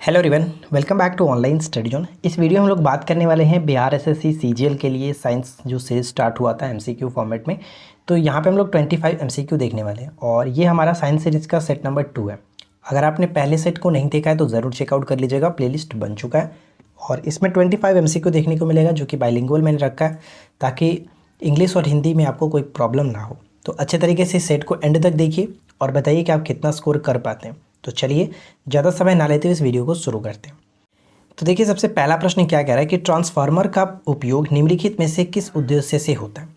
Hello everyone, welcome back to online study zone. इस video में हम लोग बात करने वाले हैं बिहार एसएससी सीजीएल के लिए साइंस जो सीरीज स्टार्ट हुआ था एमसीक्यू फॉर्मेट में। तो यहाँ पे हम लोग 25 एमसीक्यू देखने वाले हैं और ये हमारा साइंस सीरीज का सेट नंबर 2 है। अगर आपने पहले सेट को नहीं देखा है तो ज़रूर चेकआउट कर लीजिएगा, प्लेलिस्ट बन चुका है और इसमें 25 एमसीक्यू देखने को मिलेगा जो कि बाइलिंगुअल मैंने रखा है ताकि इंग्लिश और हिंदी में आपको कोई प्रॉब्लम ना हो। तो अच्छे तरीके से सेट को एंड तक देखिए और बताइए कि आप कितना स्कोर कर पाते हैं। तो चलिए ज़्यादा समय ना लेते हुए इस वीडियो को शुरू करते हैं। तो देखिए, सबसे पहला प्रश्न क्या कह रहा है कि ट्रांसफार्मर का उपयोग निम्नलिखित में से किस उद्देश्य से होता है।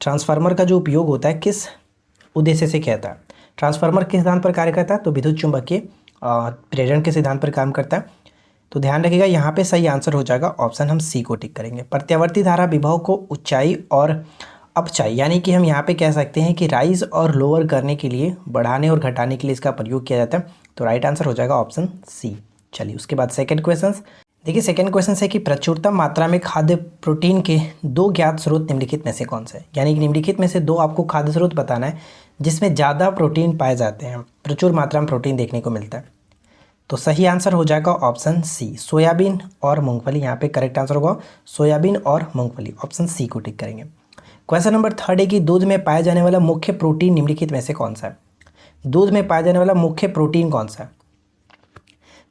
ट्रांसफार्मर का जो उपयोग होता है किस उद्देश्य से कहता है। ट्रांसफार्मर किस सिद्धांत पर कार्य करता है, तो विद्युत चुंबकीय प्रेरण के सिद्धांत पर काम करता है। तो ध्यान रखिएगा, यहाँ पे सही आंसर हो जाएगा ऑप्शन हम सी को टिक करेंगे। प्रत्यावर्ती धारा विभव को ऊंचाई और अपचाई यानी कि हम यहाँ पे कह सकते हैं कि राइज और लोअर करने के लिए, बढ़ाने और घटाने के लिए इसका प्रयोग किया जाता है। तो राइट आंसर हो जाएगा ऑप्शन सी। चलिए उसके बाद सेकंड क्वेश्चन देखिए। सेकंड क्वेश्चन है कि प्रचुरतम मात्रा में खाद्य प्रोटीन के दो ज्ञात स्रोत निम्नलिखित में से कौन से हैं। यानी कि निम्नलिखित में से दो आपको खाद्य स्रोत बताना है जिसमें ज़्यादा प्रोटीन पाए जाते हैं, प्रचुर मात्रा में प्रोटीन देखने को मिलता है। तो सही आंसर हो जाएगा ऑप्शन सी, सोयाबीन और मूंगफली। यहाँ पे करेक्ट आंसर होगा सोयाबीन और मूंगफली, ऑप्शन सी को टिक करेंगे। क्वेश्चन नंबर 3 है कि दूध में पाया जाने वाला मुख्य प्रोटीन निम्नलिखित में से कौन सा है। दूध में पाया जाने वाला मुख्य प्रोटीन कौन सा है,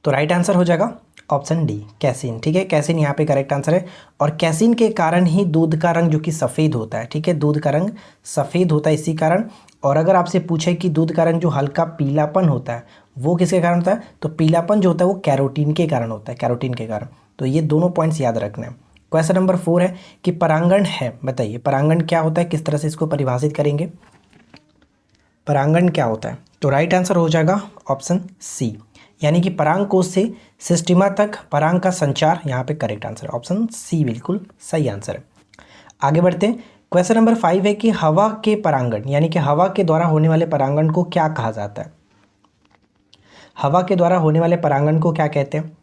तो राइट आंसर हो जाएगा ऑप्शन डी, कैसीन। ठीक है, कैसीन यहाँ पे करेक्ट आंसर है और कैसीन के कारण ही दूध का रंग जो कि सफ़ेद होता है। ठीक है, दूध का रंग सफ़ेद होता है इसी कारण। और अगर आपसे पूछे कि दूध का रंग जो हल्का पीलापन होता है वो किसके कारण होता है, तो पीलापन जो होता है वो कैरोटीन के कारण होता है, कैरोटीन के कारण। तो ये दोनों पॉइंट्स याद रखना है। क्वेश्चन नंबर 4 है कि परांगण है, बताइए परांगण क्या होता है, किस तरह से इसको परिभाषित करेंगे। परांगण क्या होता है, तो राइट आंसर हो जाएगा ऑप्शन सी, यानी कि पराग कोश से सिस्टिमा तक पराग का संचार। यहाँ पे करेक्ट आंसर ऑप्शन सी बिल्कुल सही आंसर है। आगे बढ़ते हैं। क्वेश्चन नंबर 5 है कि हवा के परांगण यानी कि हवा के द्वारा होने वाले परांगण को क्या कहा जाता है। हवा के द्वारा होने वाले परांगण को क्या कहते हैं,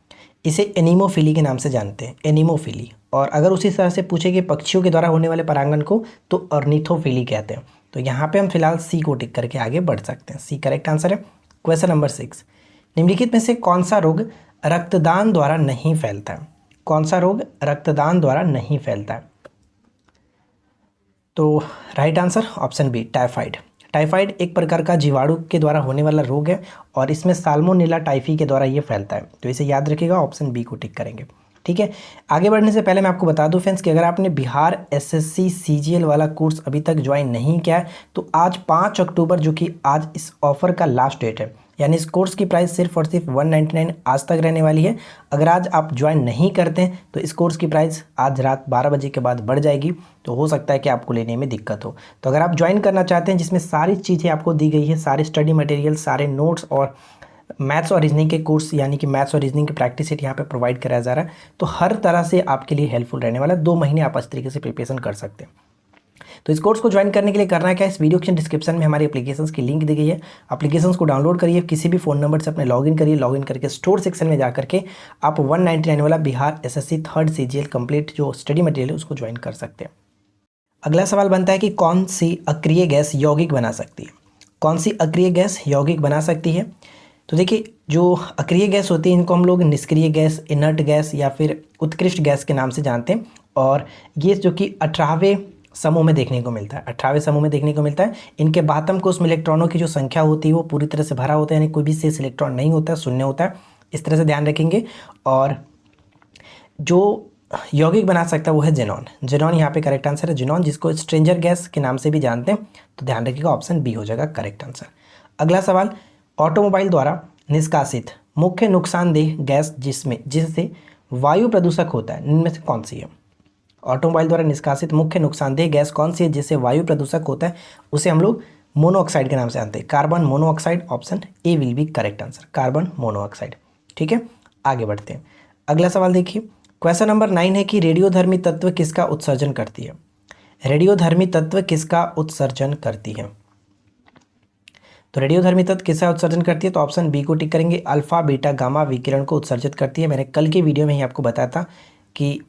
इसे एनीमोफिली के नाम से जानते हैं, एनीमोफिली। और अगर उसी तरह से पूछे कि पक्षियों के द्वारा होने वाले परागण को, तो अर्निथोफिली कहते हैं। तो यहाँ पे हम फिलहाल सी को टिक करके आगे बढ़ सकते हैं, सी करेक्ट आंसर है। क्वेश्चन नंबर 6, निम्नलिखित में से कौन सा रोग रक्तदान द्वारा नहीं फैलता है। कौन सा रोग रक्तदान द्वारा नहीं फैलता है, तो right answer option B, typhoid. Typhoid एक प्रकार का जीवाणु के द्वारा होने वाला रोग है और इसमें साल्मोनेला टाइफी के द्वारा ये फैलता है। तो इसे याद रखिएगा, ऑप्शन बी को टिक करेंगे। ठीक है, आगे बढ़ने से पहले मैं आपको बता दूं फ्रेंड्स कि अगर आपने बिहार एसएससी सीजीएल वाला कोर्स अभी तक ज्वाइन नहीं किया है तो आज 5 अक्टूबर जो कि आज इस ऑफर का लास्ट डेट है, यानी इस कोर्स की प्राइस सिर्फ और सिर्फ 199 आज तक रहने वाली है। अगर आज आप ज्वाइन नहीं करते हैं तो इस कोर्स की प्राइस आज रात 12 बजे के बाद बढ़ जाएगी, तो हो सकता है कि आपको लेने में दिक्कत हो। तो अगर आप ज्वाइन करना चाहते हैं जिसमें सारी चीज़ें आपको दी गई है, सारे स्टडी मटेरियल, सारे नोट्स और मैथ्स और रीजनिंग के कोर्स यानी कि मैथ्स और रीजनिंग की प्रैक्टिस सेट यहाँ पे प्रोवाइड कराया जा रहा है, तो हर तरह से आपके लिए हेल्पफुल रहने वाला है। 2 महीने आप अच्छी तरीके से प्रिपरेशन कर सकते हैं। तो इस कोर्स को ज्वाइन करने के लिए करना क्या है, इस वीडियो के डिस्क्रिप्शन में हमारी एप्लीकेशंस की लिंक दी गई है। एप्लीकेशंस को डाउनलोड करिए, किसी भी फ़ोन नंबर से अपने लॉगिन करिए, लॉगिन करके स्टोर सेक्शन में जा करके आप 199 वाला Bihar SSC 3rd CGL complete जो स्टडी मटेरियल है उसको ज्वाइन कर सकते हैं। अगला सवाल बनता है कि कौन सी अक्रिय गैस यौगिक बना सकती है। कौन सी अक्रिय गैस यौगिक बना सकती है, तो देखिए जो अक्रिय गैस होती है इनको हम लोग निष्क्रिय गैस, इनर्ट गैस या फिर उत्कृष्ट गैस के नाम से जानते हैं। और ये जो कि 18वें समूह में देखने को मिलता है, 18वें समूह में देखने को मिलता है। इनके बातम कोष में इलेक्ट्रॉनों की जो संख्या होती है वो पूरी तरह से भरा होता है, यानी कोई भी शेष इलेक्ट्रॉन नहीं होता है, शून्य होता है। इस तरह से ध्यान रखेंगे। और जो यौगिक बना सकता है वो है जेनॉन। जेनॉन यहाँ पे करेक्ट आंसर है, जेनॉन जिसको स्ट्रेंजर गैस के नाम से भी जानते हैं। तो ध्यान रखिएगा, ऑप्शन बी हो जाएगा करेक्ट आंसर। अगला सवाल, ऑटोमोबाइल द्वारा निष्कासित मुख्य नुकसानदेह गैस जिससे वायु प्रदूषक होता है इनमें से कौन सी है। ऑटोमोबाइल द्वारा निष्कासित मुख्य नुकसानदेह गैस कौन सी है जिससे वायु प्रदूषक होता है, उसे हम लोग मोनोऑक्साइड के नाम से जानते हैं, carbon monoxide. Option A will be correct answer, carbon monoxide. ठीक है, आगे बढ़ते हैं। अगला सवाल देखिए, क्वेश्चन नंबर 9 है कि रेडियोधर्मी तत्व किसका उत्सर्जन करती है। रेडियोधर्मी तत्व किसका उत्सर्जन करती है, तो रेडियोधर्मी तत्व किसका उत्सर्जन करती है, तो ऑप्शन बी को टिक करेंगे, अल्फा बीटा गामा विकिरण को उत्सर्जित करती है। मैंने कल के वीडियो में ही आपको बताया था कि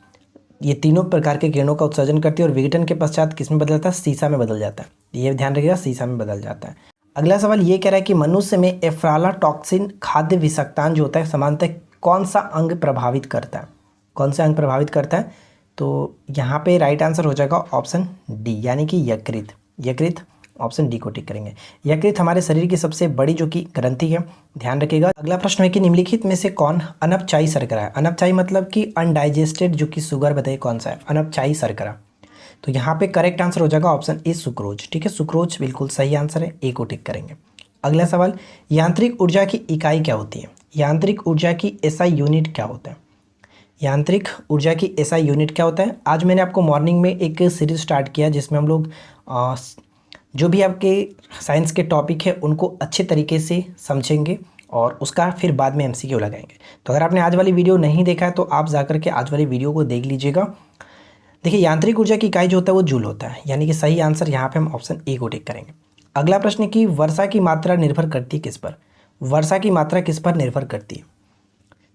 ये तीनों प्रकार के किरणों का उत्सर्जन करती है और विघटन के पश्चात किस में बदल जाता है, सीसा में बदल जाता है। ये ध्यान रखिएगा, सीसा में बदल जाता है। अगला सवाल ये कह रहा है कि मनुष्य में एफ्रालाटॉक्सिन खाद्य विषाक्तान जो होता है सामान्यतः कौन सा अंग प्रभावित करता है, कौन सा अंग प्रभावित करता है? तो यहाँ पे राइट आंसर हो जाएगा ऑप्शन डी, यानी कि यकृत। यकृत, ऑप्शन डी को टिक करेंगे। यकृत हमारे शरीर की सबसे बड़ी जो कि ग्रंथि है, ध्यान रखिएगा। अगला प्रश्न है कि निम्नलिखित में से कौन अनपचायी शर्करा है? अनपचायी मतलब कि अनडाइजेस्टेड जो कि शुगर, बताइए कौन सा है अनपचायी शर्करा? तो यहाँ पे करेक्ट आंसर हो जाएगा ऑप्शन ए, सुक्रोज। ठीक है, सुक्रोज बिल्कुल सही आंसर है, ए को टिक करेंगे। अगला सवाल, यांत्रिक ऊर्जा की इकाई क्या होती है? यांत्रिक ऊर्जा की एसआई यूनिट क्या होता है? यांत्रिक ऊर्जा की एसआई यूनिट क्या होता है? आज मैंने आपको मॉर्निंग में एक सीरीज स्टार्ट किया जिसमें हम लोग जो भी आपके साइंस के टॉपिक है उनको अच्छे तरीके से समझेंगे और उसका फिर बाद में एमसीक्यू लगाएंगे। तो अगर आपने आज वाली वीडियो नहीं देखा है तो आप जाकर के आज वाली वीडियो को देख लीजिएगा। देखिए, यांत्रिक ऊर्जा की इकाई जो होता है वो जूल होता है, यानी कि सही आंसर यहाँ पे हम ऑप्शन ए को टिक करेंगे। अगला प्रश्न है कि वर्षा की मात्रा निर्भर करती है किस पर? वर्षा की मात्रा किस पर निर्भर करती है?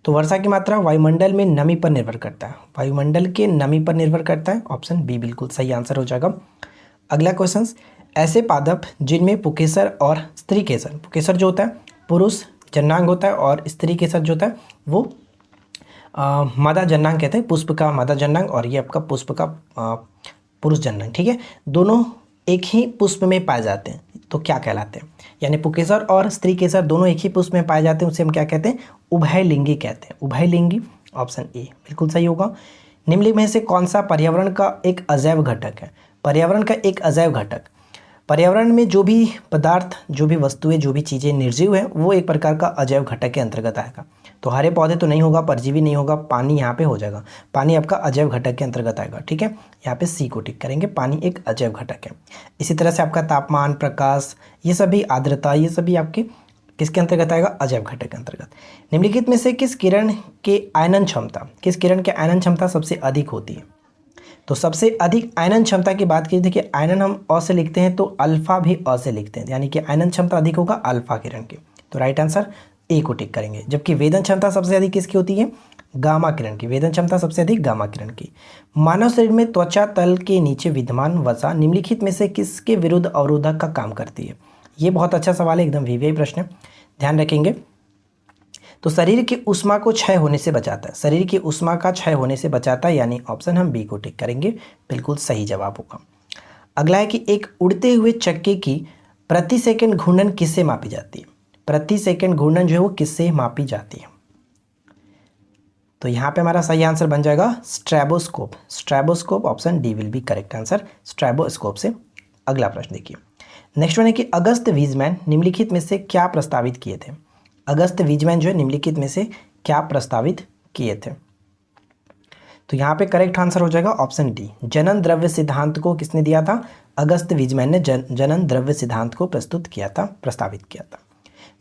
तो वर्षा की मात्रा वायुमंडल में नमी पर निर्भर करता है, वायुमंडल के नमी पर निर्भर करता है, ऑप्शन बी बिल्कुल सही आंसर हो जाएगा। अगला क्वेश्चन, ऐसे पादप जिनमें पुकेसर और स्त्री केसर, पुकेसर जो होता है पुरुष जन्नांग होता है और स्त्री केसर जो होता है वो मादा जन्नांग कहते हैं, पुष्प का मादा जन्नांग और ये आपका पुष्प का पुरुष जन्नांग। ठीक है, दोनों एक ही पुष्प में पाए जाते हैं तो क्या कहलाते हैं? यानी पुकेसर और स्त्री केसर दोनों एक ही पुष्प में पाए जाते हैं, उसे हम क्या कहते हैं? उभयलिंगी कहते हैं, उभयलिंगी, ऑप्शन ए बिल्कुल सही होगा। निम्नलिखित में से कौन सा पर्यावरण का एक अजैव घटक है? पर्यावरण का एक अजैव घटक, पर्यावरण में जो भी पदार्थ, जो भी वस्तुएं, जो भी चीज़ें निर्जीव हैं वो एक प्रकार का अजैव घटक के अंतर्गत आएगा। तो हरे पौधे तो नहीं होगा, परजीवी नहीं होगा, पानी यहाँ पे हो जाएगा, पानी आपका अजैव घटक के अंतर्गत आएगा। ठीक है, यहाँ पे सी को टिक करेंगे, पानी एक अजैव घटक है। इसी तरह से आपका तापमान, प्रकाश, ये सभी आर्द्रता, ये सभी आपके किसके अंतर्गत आएगा? अजैव घटक के अंतर्गत। निम्नलिखित में से किस किरण के आयनन क्षमता, किस किरण के आयनन क्षमता सबसे अधिक होती है? तो सबसे अधिक आयनन क्षमता की बात की, देखिए आयनन हम अ से लिखते हैं तो अल्फा भी अ से लिखते हैं, यानी कि आयनन क्षमता अधिक होगा अल्फा किरण की। तो राइट आंसर ए को टिक करेंगे। जबकि वेदन क्षमता सबसे अधिक किसकी होती है? गामा किरण की, वेदन क्षमता सबसे अधिक गामा किरण की। मानव शरीर में त्वचा तल के नीचे विद्यमान वसा निम्नलिखित में से किसके विरुद्ध अवरोधक का काम करती है? ये बहुत अच्छा सवाल है, एकदम वीवीआई प्रश्न है, ध्यान रखेंगे। तो शरीर की ऊष्मा को क्षय होने से बचाता है, शरीर की ऊष्मा का क्षय होने से बचाता है, यानी ऑप्शन हम बी को टिक करेंगे, बिल्कुल सही जवाब होगा। अगला है कि एक उड़ते हुए चक्के की प्रति सेकंड घूर्णन किससे मापी जाती है? प्रति सेकंड घूर्णन जो है वो किससे मापी जाती है? तो यहाँ पे हमारा सही आंसर बन जाएगा stroboscope, stroboscope, option D will be correct answer, stroboscope से। अगला प्रश्न देखिए, नेक्स्ट वन है कि अगस्त वीजमैन निम्नलिखित में से क्या प्रस्तावित किए थे? अगस्त वीजमैन जो है निम्नलिखित में से क्या प्रस्तावित किए थे? तो यहाँ पे करेक्ट आंसर हो जाएगा ऑप्शन डी, जनन द्रव्य सिद्धांत को किसने दिया था? अगस्त वीजमैन ने जनन द्रव्य सिद्धांत को प्रस्तुत किया था, प्रस्तावित किया था।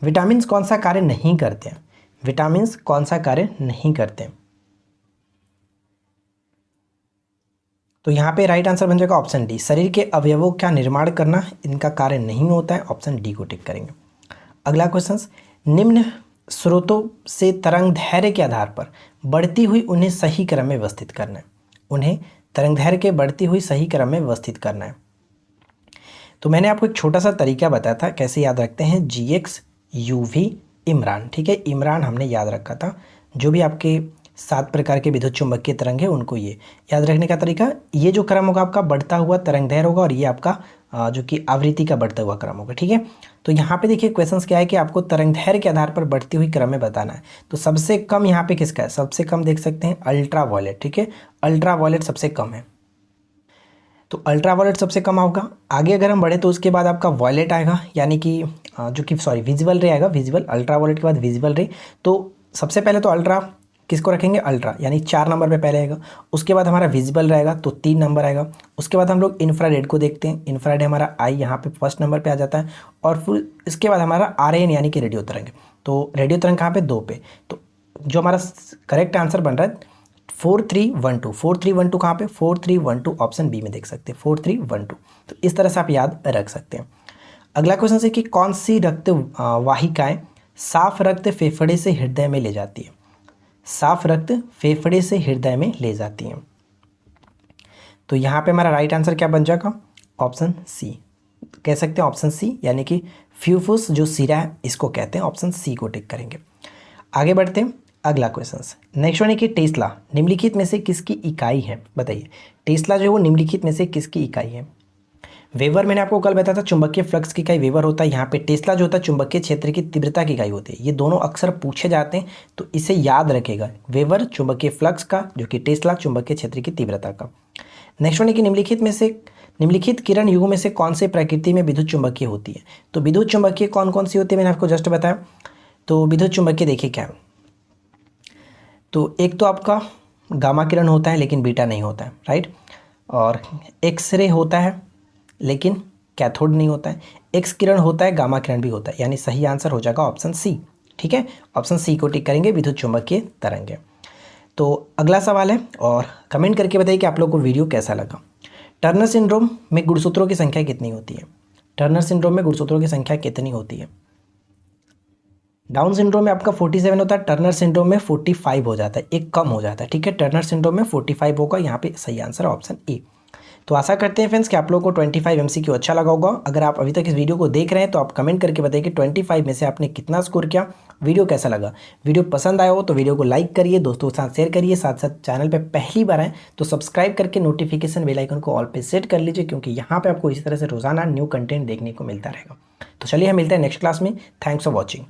विटामिन कौन सा कार्य नहीं करते हैं? विटामिन कौन सा कार्य नहीं करते हैं? तो यहाँ पे राइट आंसर बन जाएगा ऑप्शन डी, शरीर के अवयवों का निर्माण करना इनका कार्य नहीं होता है, ऑप्शन डी को टिक करेंगे। अगला क्वेश्चन, निम्न स्रोतों से तरंग दैर्घ्य के आधार पर बढ़ती हुई उन्हें सही क्रम में व्यवस्थित करना है, उन्हें तरंग दैर्घ्य के बढ़ती हुई सही क्रम में व्यवस्थित करना है। तो मैंने आपको एक छोटा सा तरीका बताया था कैसे याद रखते हैं, GX UV इमरान। ठीक है, इमरान हमने याद रखा था। जो भी आपके 7 प्रकार के विद्युत चुंबकीय तरंग है उनको ये याद रखने का तरीका, ये जो क्रम होगा आपका बढ़ता हुआ तरंग दैर्घ्य होगा और ये आपका जो कि आवृत्ति का बढ़ता हुआ क्रम होगा। ठीक है, तो यहाँ पे देखिए क्वेश्चंस क्या है कि आपको तरंग दैर्घ्य के आधार पर बढ़ती हुई क्रम में बताना है। तो सबसे कम यहाँ पे किसका है? सबसे कम देख सकते हैं अल्ट्रा वायलेट। ठीक है, अल्ट्रा वायलेट सबसे कम है, तो अल्ट्रा वायलेट सबसे कम होगा। आगे अगर हम बढ़े तो उसके बाद आपका वायलेट आएगा, यानी कि जो कि विजिबल रे आएगा, विजिबल, अल्ट्रा वायलेट के बाद विजिबल रे। तो सबसे पहले तो अल्ट्रा किसको रखेंगे? अल्ट्रा, यानी 4 नंबर पे पहले आएगा। उसके बाद हमारा विजिबल रहेगा तो 3 नंबर आएगा। उसके बाद हम लोग इंफ्रारेड को देखते हैं, इंफ्रारेड हमारा आई यहाँ पे फर्स्ट नंबर पे आ जाता है। और फिर इसके बाद हमारा RAN यानी कि रेडियो तरंग। तो रेडियो तरंग कहाँ पे? 2 पे। तो जो हमारा करेक्ट आंसर बन रहा है 4312, 4312 कहाँ पे? 4312 ऑप्शन बी में देख सकते हैं, 4312। तो इस तरह से आप याद रख सकते हैं। अगला क्वेश्चन है कि कौन सी रक्त वाहिकाएं साफ रक्त फेफड़े से हृदय में ले जाती है? साफ रक्त फेफड़े से हृदय में ले जाती हैं। तो यहाँ पे हमारा राइट आंसर क्या बन जाएगा? ऑप्शन सी कह सकते हैं, ऑप्शन सी, यानी कि फ्यूफुस जो सिरा है इसको कहते हैं, ऑप्शन सी को टिक करेंगे। आगे बढ़ते हैं। अगला क्वेश्चन, नेक्स्ट वन है कि टेस्ला निम्नलिखित में से किसकी इकाई है? बताइए, टेस्ला जो है वो निम्नलिखित में से किसकी इकाई है? वेवर मैंने आपको कल बताया था चुंबकीय फ्लक्स की इकाई वेवर होता है, यहाँ पे टेस्ला जो होता है चुंबकीय क्षेत्र की तीव्रता की इकाई होती है। ये दोनों अक्सर पूछे जाते हैं, तो इसे याद रखेगा, वेवर चुंबकीय फ्लक्स का, जो कि टेस्ला चुंबकीय क्षेत्र की तीव्रता का। नेक्स्ट वन है कि निम्नलिखित किरण युगों में से कौन से प्रकृति में विद्युत चुंबकीय होती है? तो विद्युत चुंबकीय कौन कौन सी होती है मैंने आपको जस्ट बताया। तो विद्युत चुंबकीय देखिए क्या है, तो एक तो आपका गामा किरण होता है लेकिन बीटा नहीं होता है, राइट। और एक्सरे होता है लेकिन कैथोड नहीं होता है। एक्स किरण होता है, गामा किरण भी होता है, यानी सही आंसर हो जाएगा ऑप्शन सी। ठीक है, ऑप्शन सी को टिक करेंगे, विद्युत चुंबकीय तरंगें। तो अगला सवाल है, और कमेंट करके बताइए कि आप लोगों को वीडियो कैसा लगा। टर्नर सिंड्रोम में गुणसूत्रों की संख्या कितनी होती है? टर्नर सिंड्रोम में गुणसूत्रों की संख्या कितनी होती है? डाउन सिंड्रोम में आपका 47 होता है, टर्नर सिंड्रोम में 45 हो जाता है, एक कम हो जाता है। ठीक है, टर्नर सिंड्रोम में 45 होगा, यहाँ पे सही आंसर ऑप्शन ए। तो आशा करते हैं फ्रेंड्स कि आप लोगों को 25 MCQ अच्छा लगा होगा। अगर आप अभी तक इस वीडियो को देख रहे हैं तो आप कमेंट करके बताइए कि 25 में से आपने कितना स्कोर किया, वीडियो कैसा लगा। वीडियो पसंद आया हो तो वीडियो को लाइक करिए, दोस्तों के साथ शेयर करिए, साथ साथ चैनल पर पहली बार आए तो सब्सक्राइब करके नोटिफिकेशन बेल आइकन को ऑल पे सेट कर लीजिए, क्योंकि यहाँ पर आपको इस तरह से रोजाना न्यू कंटेंट देखने को मिलता रहेगा। तो चलिए हम मिलते हैं नेक्स्ट क्लास में। Thanks for watching.